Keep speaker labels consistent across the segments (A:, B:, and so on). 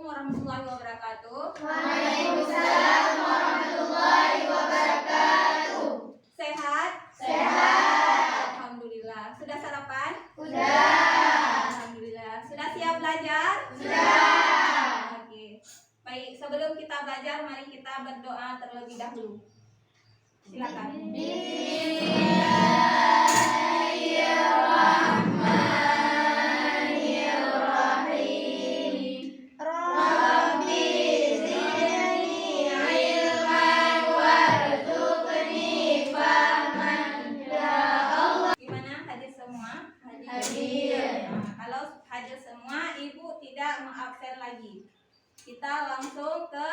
A: warahmatullahi wabarakatuh.
B: Waalaikumsalam warahmatullahi wabarakatuh.
A: Sehat?
B: Sehat.
A: Alhamdulillah. Sudah sarapan?
B: Sudah.
A: Alhamdulillah. Sudah siap belajar?
B: Sudah.
A: Oke. Baik, sebelum kita belajar, mari kita berdoa terlebih dahulu. Silakan.
B: Bismillahirrahmanirrahim. Rabbi zidni ilman warzuqni fahman. Ya Allah.
A: Gimana hadir semua?
B: Hadir.
A: Nah, kalau hadir semua, Ibu tidak mengabsen lagi. Kita langsung ke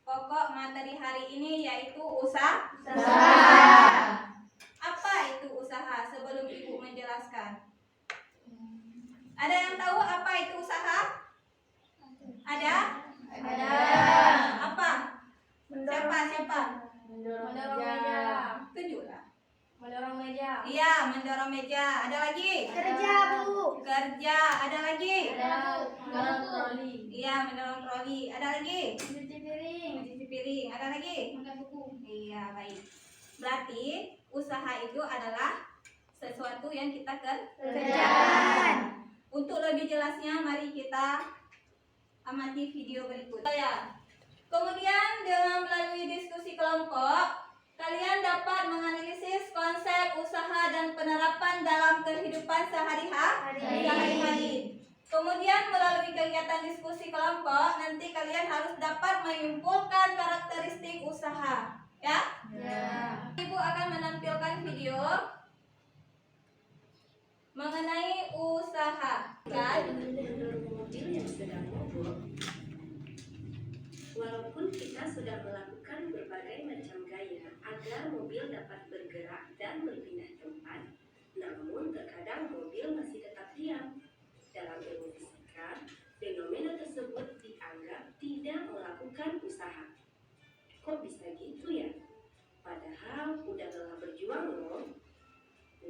A: pokok materi hari ini, yaitu usaha. Apa itu usaha? Sebelum Ibu menjelaskan, ada yang tahu apa itu usaha? Ada?
B: Ada.
A: Apa? Siapa?
B: Mendorong meja.
A: Tunjuklah.
B: Mendorong meja.
A: Iya, mendorong meja. Ada lagi?
B: Kerja, Bu.
A: Kerja. Ada lagi?
B: Mendorong troli.
A: Iya, mendorong troli. Ada lagi?
B: Mencuci piring.
A: Mencuci piring. Ada lagi?
B: Makan buku.
A: Iya, baik. Berarti usaha itu adalah sesuatu yang kita kerjakan. Untuk lebih jelasnya, mari kita amati video berikut. Kemudian dengan melalui diskusi kelompok, kalian dapat menganalisis konsep usaha dan penerapan dalam kehidupan sehari-hari. Kemudian melalui kegiatan diskusi kelompok, nanti kalian harus dapat menyimpulkan karakteristik usaha. Ya? Ibu akan menampilkan video mengenai usaha.
C: Mobil yang sedang mogok. Walaupun kita sudah melakukan berbagai macam gaya agar mobil dapat bergerak dan berpindah tempat, namun terkadang mobil masih tetap diam. Dalam ilmu fisika, fenomena tersebut dianggap tidak melakukan usaha. Kok bisa gitu ya? Padahal udah lelah berjuang loh.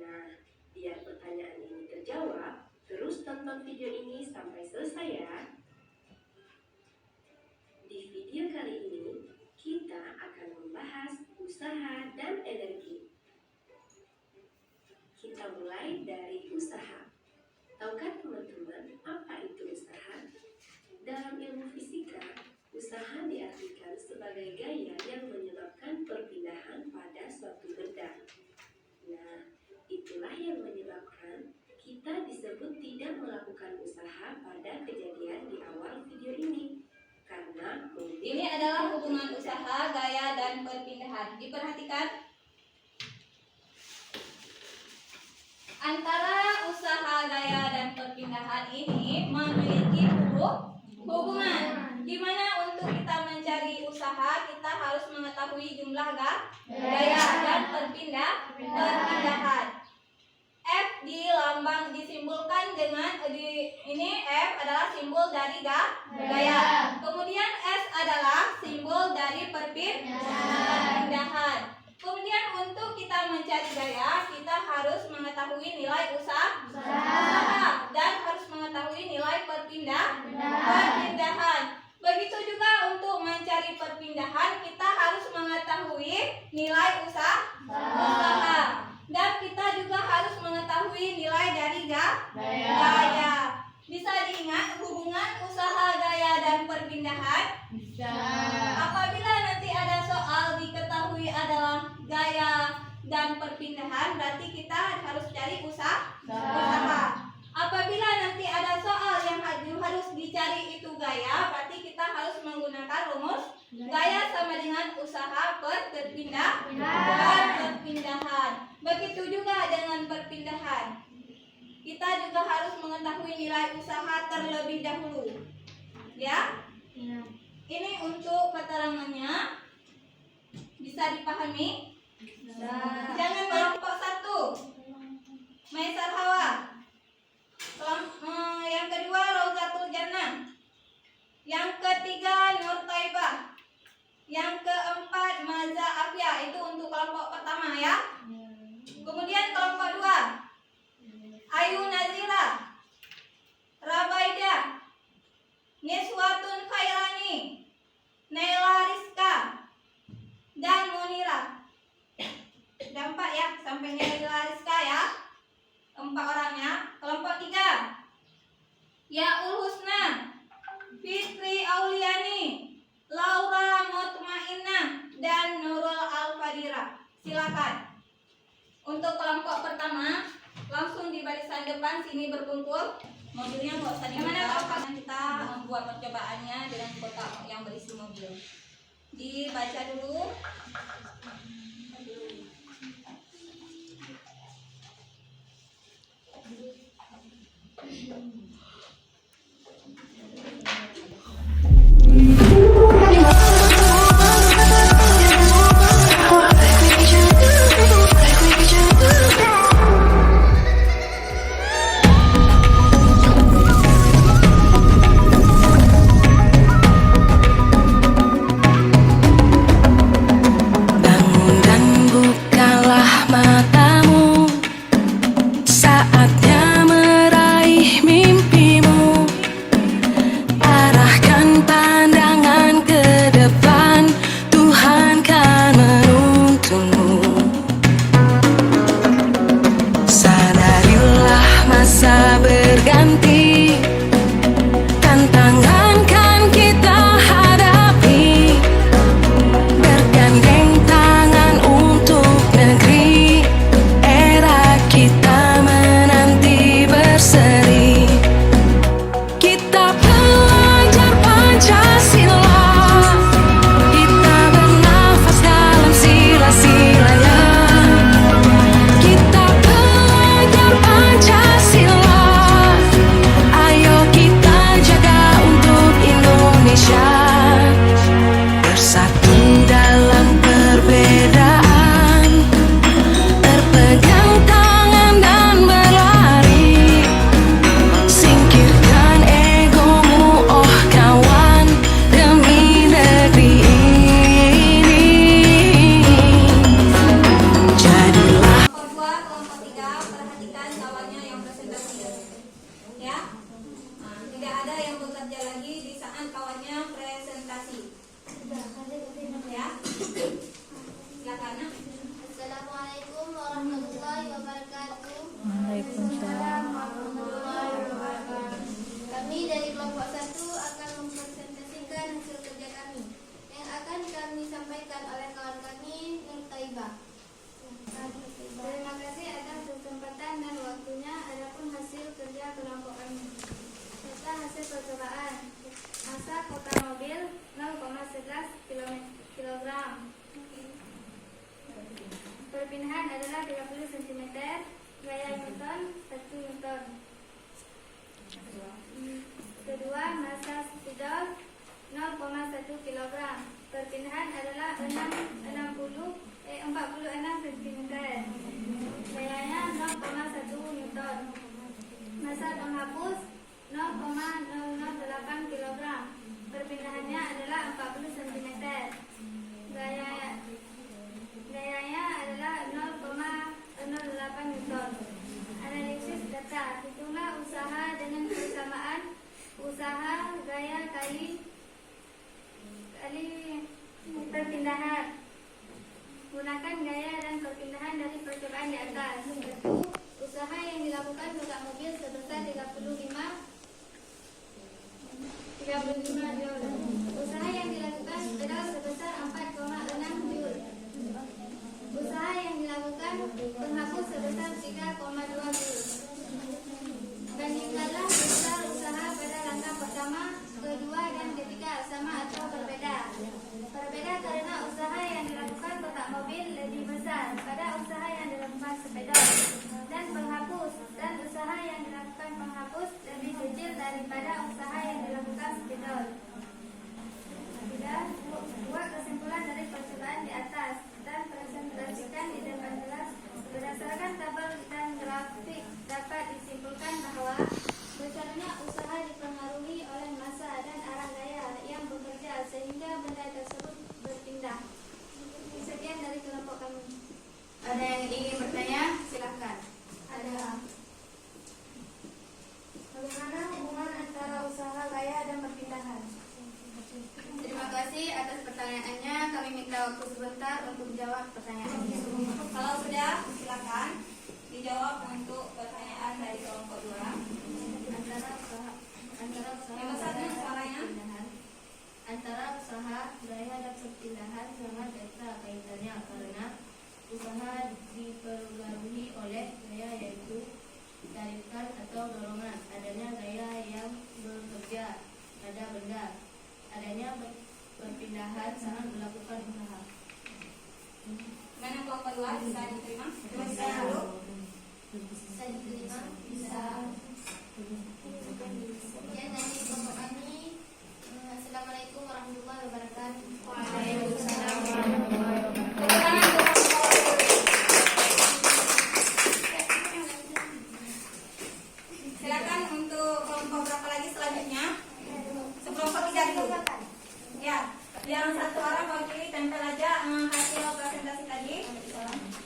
C: Nah, biar pertanyaan ini terjawab, terus tonton video ini sampai selesai ya. Di video kali ini, kita akan membahas usaha dan energi. Kita mulai dari usaha. Tahukah teman-teman apa itu usaha? Dalam ilmu fisika, usaha diartikan sebagai gaya yang menyebabkan perpindahan pada suatu benda. Nah, itulah yang menyebabkan kita disebut tidak melakukan usaha pada kejadian di awal video ini. Karena
A: Ini adalah hubungan usaha, gaya, dan perpindahan. Diperhatikan. Antara usaha, gaya, dan perpindahan ini memiliki hubungan. Di mana untuk kita mencari usaha, kita harus mengetahui jumlah gaya dan perpindahan. F disimbolkan dengan ini F adalah simbol dari gaya. Kemudian S adalah simbol dari perpindahan. Kemudian untuk kita mencari gaya, kita harus mengetahui nilai usaha dan harus mengetahui nilai perpindahan. Begitu juga untuk mencari perpindahan, kita harus mengetahui nilai usaha. Dan kita juga harus mengetahui nilai dari gaya. Bisa diingat hubungan usaha, gaya, dan perpindahan?
B: Bisa.
A: Apabila nanti ada soal diketahui adalah gaya dan perpindahan, berarti kita harus cari usaha. Apabila nanti ada soal yang harus dicari itu gaya, berarti kita harus menggunakan rumus gaya sama dengan usaha perpindahan. Begitu juga dengan perpindahan. Kita juga harus mengetahui nilai usaha terlebih dahulu. Ya? Ini untuk keterangannya. Bisa dipahami? Jangan kelompok 1. Maisar Hawa. Yang kedua Rauzatul Jannah. Yang ketiga Nur Taibah. Yang keempat Maza Afia. Itu untuk kelompok pertama ya. Kemudian kelompok 2 Ayu Nazila, Rabaidah, Niswatun Khair kelompok pertama langsung di barisan depan sini berkumpul. Mobilnya nggak usah dibuka karena kita membuat percobaannya dengan kotak yang berisi mobil. Dibaca dulu.
D: Bangun dan bukalah matamu, saatnya meraih mimpimu. Arahkan pandangan ke depan, Tuhan kan menuntunmu. Sadarilah masa berganti, tantangan kan kita hadapi. Bergandeng tangan untuk negeri, era kita menanti berseri. Kita belajar Pancasila, kita bernafas dalam sila-silanya. Kita belajar Pancasila, ayo kita jaga untuk Indonesia. Bersatu dalam perbedaan, berpegang tangan dan berlari. Singkirkan egomu, oh kawan, demi negeri ini. Jadilah
A: Kelompok 2, kelompok 3, perhatikan kawannya yang presentasi. Ya. Nah, tidak ada yang bekerja lagi di saat kawannya presentasi. Ya. Silakan.
B: Assalamualaikum warahmatullahi wabarakatuh.
E: Waalaikumsalam.
B: Kami dari kelompok 1 akan mempresentasikan hasil kerja kami yang akan kami sampaikan oleh kawan kami Nur Taibah. Terima kasih atas kesempatan dan waktunya. Adapun hasil kerja kelompok kami serta hasil percobaan. Masa kota mobil 0,11 kg. Perpindahan adalah 30 cm. Gaya Newton 1 Newton. Kedua, masa spidol 0,1 kg. Perpindahan adalah 46 cm. Gayanya 0,1 Newton. Masa penghapus 0,008 kg. Perpindahannya adalah 40 cm. Gayanya adalah 0,08 Newton. Analisis data. Hitunglah usaha dengan persamaan usaha gaya kali perpindahan. Gunakan gaya dan perpindahan dari percobaan di atas. Usaha yang dilakukan kotak mobil sebesar 35 joule. Usaha yang dilakukan pedal sebesar 4,6 joule. Usaha yang dilakukan penghapus sebesar 3,2 joule. Bandingkanlah besar usaha pada langkah pertama, kedua, dan ketiga sama atau berbeda. Berbeda karena usaha yang dilakukan kotak mobil lebih besar pada usaha yang dilakukan sepeda, dan penghapus dan usaha yang dilakukan penghapus lebih kecil daripada usaha yang dilakukan sepeda. Buat kesimpulan dari percobaan di atas dan presentasikan di depan kelas. Berdasarkan tabel dan grafik dapat disimpulkan bahwa besarnya usaha dipengaruhi oleh massa dan arah gaya yang bekerja sehingga benda tersebut berpindah. Sekian dari kelompok kami. Ada yang ingin bertanya? Silakan. Ada. Bagaimana hubungan antara usaha gaya dan perpindahan? Terima kasih atas pertanyaannya. Kami minta waktu sebentar untuk jawab pertanyaannya.
A: Kalau sudah, silakan dijawab untuk pertanyaan dari kelompok 2.
B: Antara usaha gaya dan perpindahan sangat dekat kaitannya karena Usaha dipengaruhi oleh gaya yaitu tarikan atau dorongan, adanya gaya yang bekerja pada benda, adanya perpindahan saat melakukan usaha.
A: Mana kelompok dua bisa diterima?
B: Bisa diterima, bisa. Sekian dari kelompok kami. Assalamualaikum warahmatullahi wabarakatuh. Waalaikumsalam warahmatullahi wabarakatuh.
A: Silakan untuk kelompok berapa lagi selanjutnya? Sekelompok 3 dulu. Ya, yang satu orang mewakili tempel aja hasil presentasi tadi.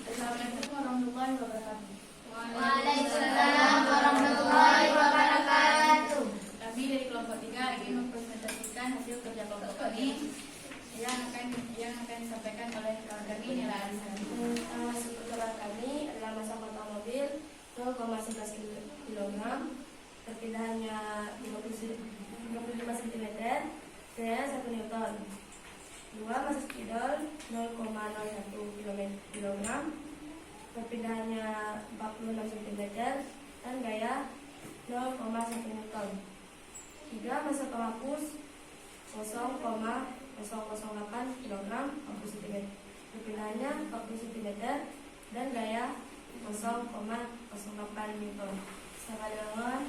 B: Assalamualaikum warahmatullahi wabarakatuh.
E: Waalaikumsalam warahmatullahi wabarakatuh.
B: Kami dari kelompok 3 ingin mempresentasikan hasil kerja kelompok kami yang akan disampaikan oleh kawan kami Nila Arisa.
E: Hasil percobaan kami adalah masa kota mobil 0,11 kg, perpindahannya 55 cm, gaya 1 Newton. 2. Masa spidol 0,01 kg, perpindahannya 46 cm dan gaya 0,1 Newton. 3. Masa penghapus 0,008 kg 40 cm, perpindahannya 40 cm dan gaya 0,08 Newton, sama dengan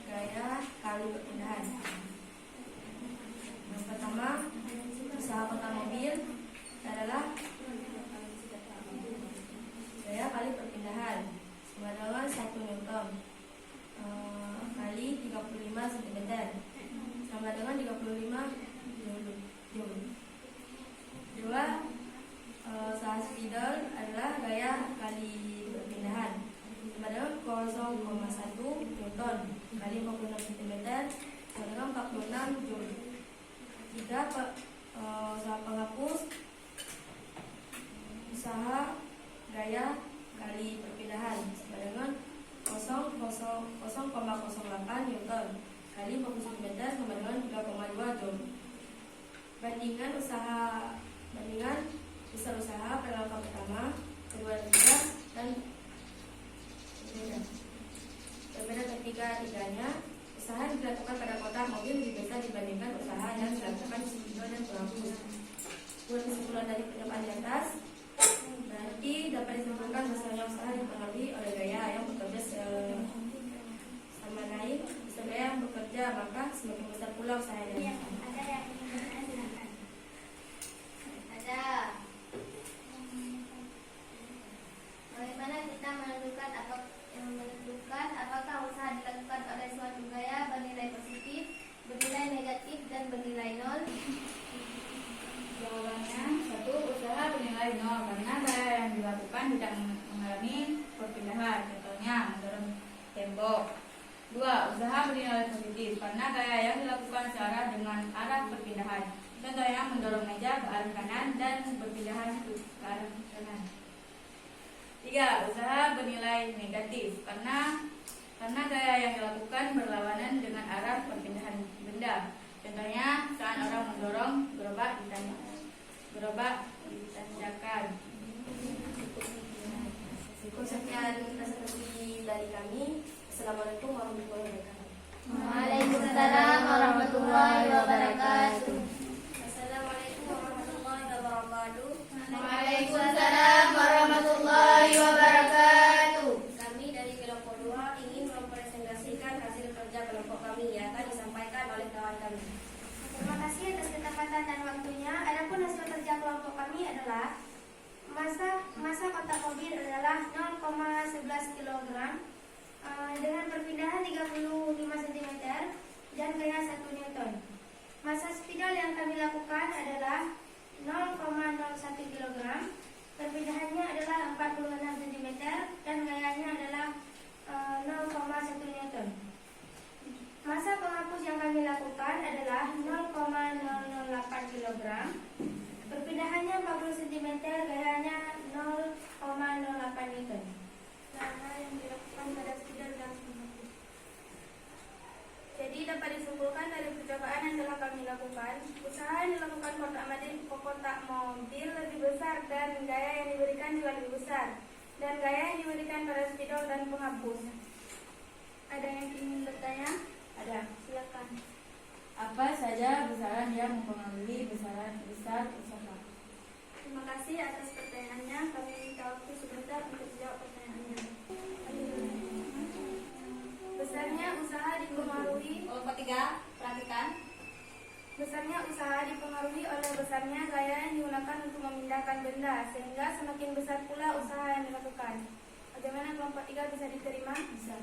E: gaya kali perpindahan. Yang pertama, usaha kota mobil adalah gaya kali perpindahan sama dengan 1 Newton kali 35 cm sama dengan 35 Joule. 2. Usaha spidol adalah gaya kali perpindahan sama dengan 0,1 Newton kali 46 cm sama dengan 46 Joule. 3. Usaha penghapus usaha gaya kali perpindahan sama dengan 0,08 Newton kali 40 cm sama dengan 3,2 Joule. Bandingan besar usaha pada langkah pertama, kedua, ketiga dan berbeda ketiga-tiganya. Usaha yang dilakukan pada kota mobil lebih besar dibandingkan usaha yang dilakukan di spidol dan penghapus. Buat kesimpulan dari percobaan di atas, berarti dapat disimpulkan bahwasanya usaha dipengaruhi oleh gaya yang bekerja sama lain. Besar gaya yang bekerja, maka semakin besar pula usaha yang dilakukan.
B: Ada yang ingin silakan. Ada. Bagaimana kita menentukan apakah usaha dilakukan oleh suatu gaya bernilai positif, bernilai negatif, dan bernilai nol?
E: Jawabannya 1. Usaha bernilai 0 karena gaya yang dilakukan tidak mengalami perpindahan, contohnya mendorong tembok. 2. Usaha bernilai positif karena gaya yang dilakukan searah dengan arah perpindahan, contohnya mendorong meja ke arah kanan dan perpindahan ke arah kanan. 3. Usaha bernilai negatif karena gaya yang dilakukan berlawanan dengan arah perpindahan benda, contohnya saat orang mendorong gerobak ditanjakan.
B: Sekian presentasi dari kami. Assalamualaikum warahmatullahi wabarakatuh.
E: Waalaikumsalam warahmatullahi wabarakatuh.
B: Assalamualaikum warahmatullahi wabarakatuh.
E: Waalaikumsalam warahmatullahi wabarakatuh.
B: Kami dari kelompok 2 ingin mempresentasikan hasil kerja kelompok kami yang akan disampaikan oleh kawan kami.
F: Terima kasih atas ketepatan dan waktunya. Adapun hasil kerja kelompok kami adalah masa kotak mobil adalah 0,11 kg dengan perpindahan 35 cm dan gaya 1 Newton. Masa spidol yang kami lakukan adalah 0,01 kg, perpindahannya adalah 46 cm dan gayanya adalah 0,1 Newton. Masa penghapus yang kami lakukan adalah 0,008 kg, perpindahannya 40 cm, gayanya 0,08 Newton. Lama yang dilakukan pada spidol dan penghapus. Jadi dapat disimpulkan dari percobaan yang telah kami lakukan, usaha yang dilakukan kotak mobil lebih besar dan gaya yang diberikan juga lebih
B: besar. Dan gaya yang diberikan pada spidol dan penghapus. Ada yang ingin bertanya?
E: Ada.
B: Silakan.
E: Apa saja besaran yang mempengaruhi besar usaha?
B: Terima kasih atas pertanyaannya. Kami minta waktu sebentar untuk menjawab pertanyaannya. Besarnya usaha dipengaruhi.
A: Kelompok 3, perhatikan.
B: Besarnya usaha dipengaruhi oleh besarnya gaya yang digunakan untuk memindahkan benda, sehingga semakin besar pula usaha yang dilakukan. Bagaimana kelompok 3 bisa diterima?
E: Bisa.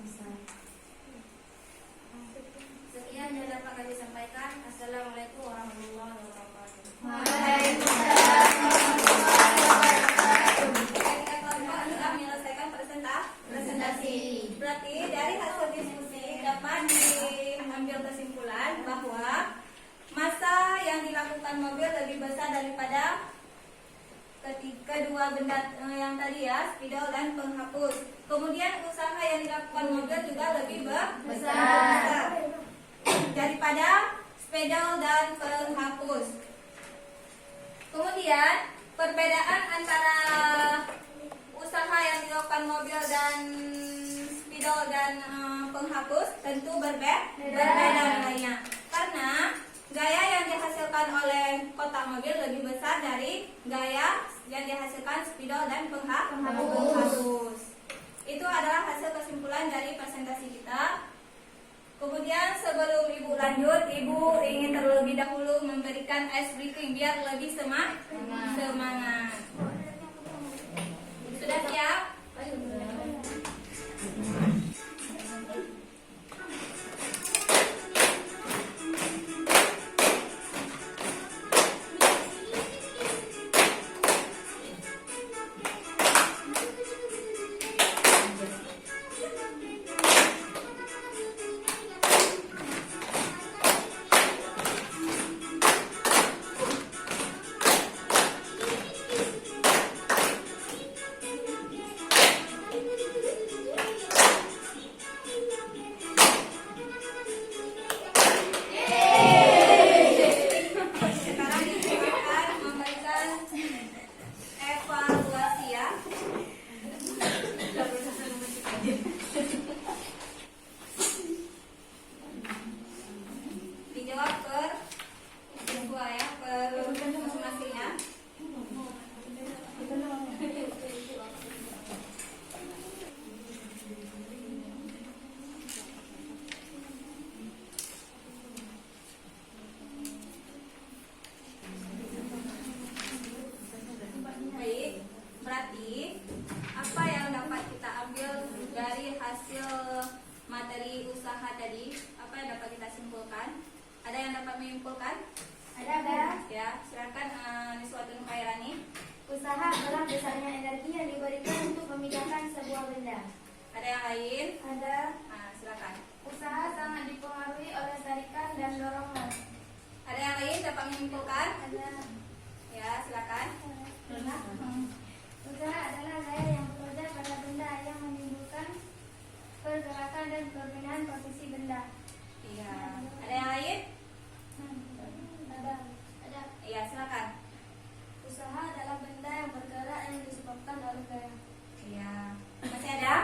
A: Sekian yang dapat kami sampaikan. Assalamualaikum warahmatullahi wabarakatuh. Ketika kelompok sudah menyelesaikan presentasi. Berarti dari hasil diskusi dapat diambil kesimpulan bahwa massa yang dilakukan mobil lebih besar daripada kedua benda yang tadi ya, spidol dan penghapus. Kemudian usaha yang dilakukan mobil juga lebih besar daripada spidol dan penghapus. Kemudian perbedaan antara usaha yang dilakukan mobil dan spidol dan penghapus tentu berbeda nilainya, karena gaya yang dihasilkan oleh kotak mobil lebih besar dari gaya yang dihasilkan spidol dan penghapus. Itu adalah hasil kesimpulan dari presentasi kita. Kemudian sebelum Ibu lanjut, Ibu ingin terlebih dahulu memberikan ice breaking biar lebih semangat. Sudah siap? Sekarang kita akan memberikan evaluasi ya. Dijawab per siswa ya, per masing-masing ya. Baik, berarti apa yang dapat kita ambil dari hasil materi usaha tadi? Apa yang dapat kita simpulkan? Ada yang dapat menyimpulkan?
B: Ada.
A: Ya, silakan Niswatun Khairani.
B: Usaha adalah besarnya energi yang diberikan untuk memindahkan sebuah benda.
A: Ada yang lain?
B: Ada.
A: Silakan.
B: Usaha sangat dipengaruhi oleh tarikan dan dorongan.
A: Ada yang lain dapat menyimpulkan?
B: Ada.
A: Ya, silakan.
B: Usaha adalah gaya yang bekerja pada benda yang menimbulkan pergerakan dan perpindahan posisi benda.
A: Iya. Ada yang lain?
B: Ada.
A: Iya, silakan.
B: Usaha adalah benda yang bergerak yang disebabkan oleh gaya.
A: Iya. Masih ada?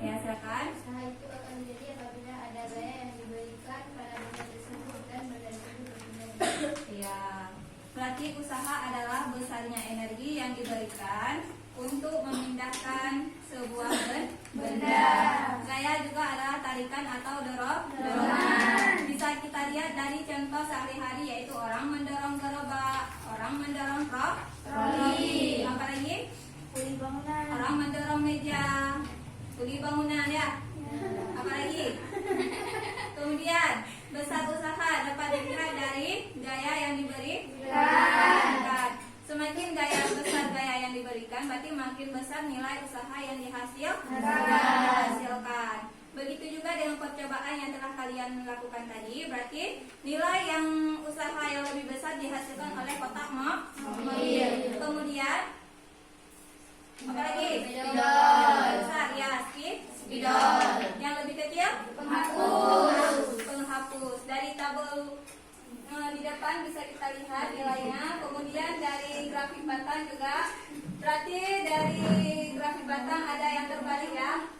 A: Ya, silakan.
B: Usaha itu akan terjadi apabila ada gaya yang diberikan pada benda tersebut dan benda tersebut berpindah.
A: Iya. Berarti usaha adalah besarnya energi yang diberikan untuk memindahkan sebuah benda. Gaya juga adalah tarikan atau dorongan. Bisa kita lihat dari contoh sehari-hari, yaitu orang mendorong gerobak, orang mendorong troli, apa lagi?
B: Kuli bangunan.
A: Orang mendorong meja, kuli bangunan ya. Apa lagi? Kemudian besar usaha dapat dilihat dari gaya yang diberikan. Semakin gaya besar gaya yang diberikan, berarti makin besar nilai usaha yang dihasilkan. Begitu juga dengan percobaan yang telah kalian lakukan tadi, berarti nilai yang usaha yang lebih besar dihasilkan oleh kotak mobil. Kemudian apa lagi? Spidol. Besar ya, spidol. Yang lebih kecil? Penghapus. Dari tabel di depan bisa kita lihat nilainya. Kemudian dari grafik batang juga. Berarti Berarti dari grafik batang ada yang terbalik ya.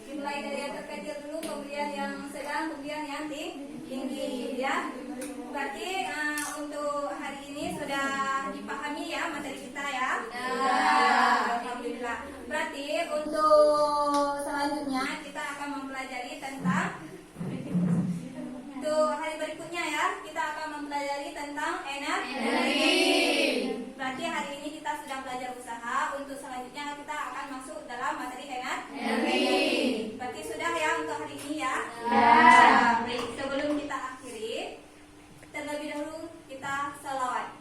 A: Dimulai dari yang terkecil dulu, kemudian yang sedang, kemudian yang tinggi ya. Berarti untuk hari ini sudah dipahami ya materi kita ya. Alhamdulillah. Berarti untuk selanjutnya kita akan mempelajari tentang untuk hari berikutnya ya, kita akan mempelajari tentang energi. Berarti hari ini kita sudah belajar usaha. Untuk selanjutnya kita akan masuk dalam materi energi. Berarti sudah ya untuk hari ini ya. Baik, sebelum kita akhiri, terlebih dahulu kita selawat.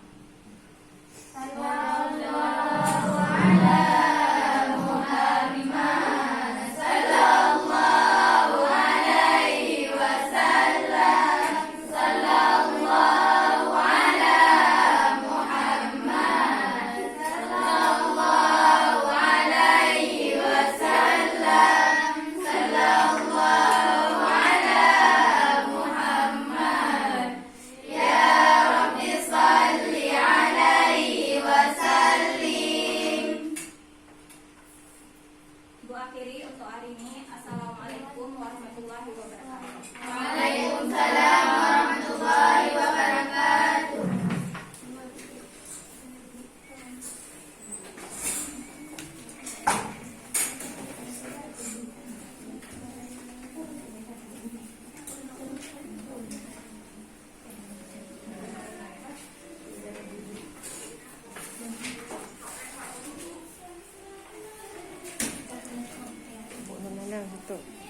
A: Bu akhiri untuk hari ini. Assalamualaikum warahmatullahi wabarakatuh.
G: Bộ nó đang học tập.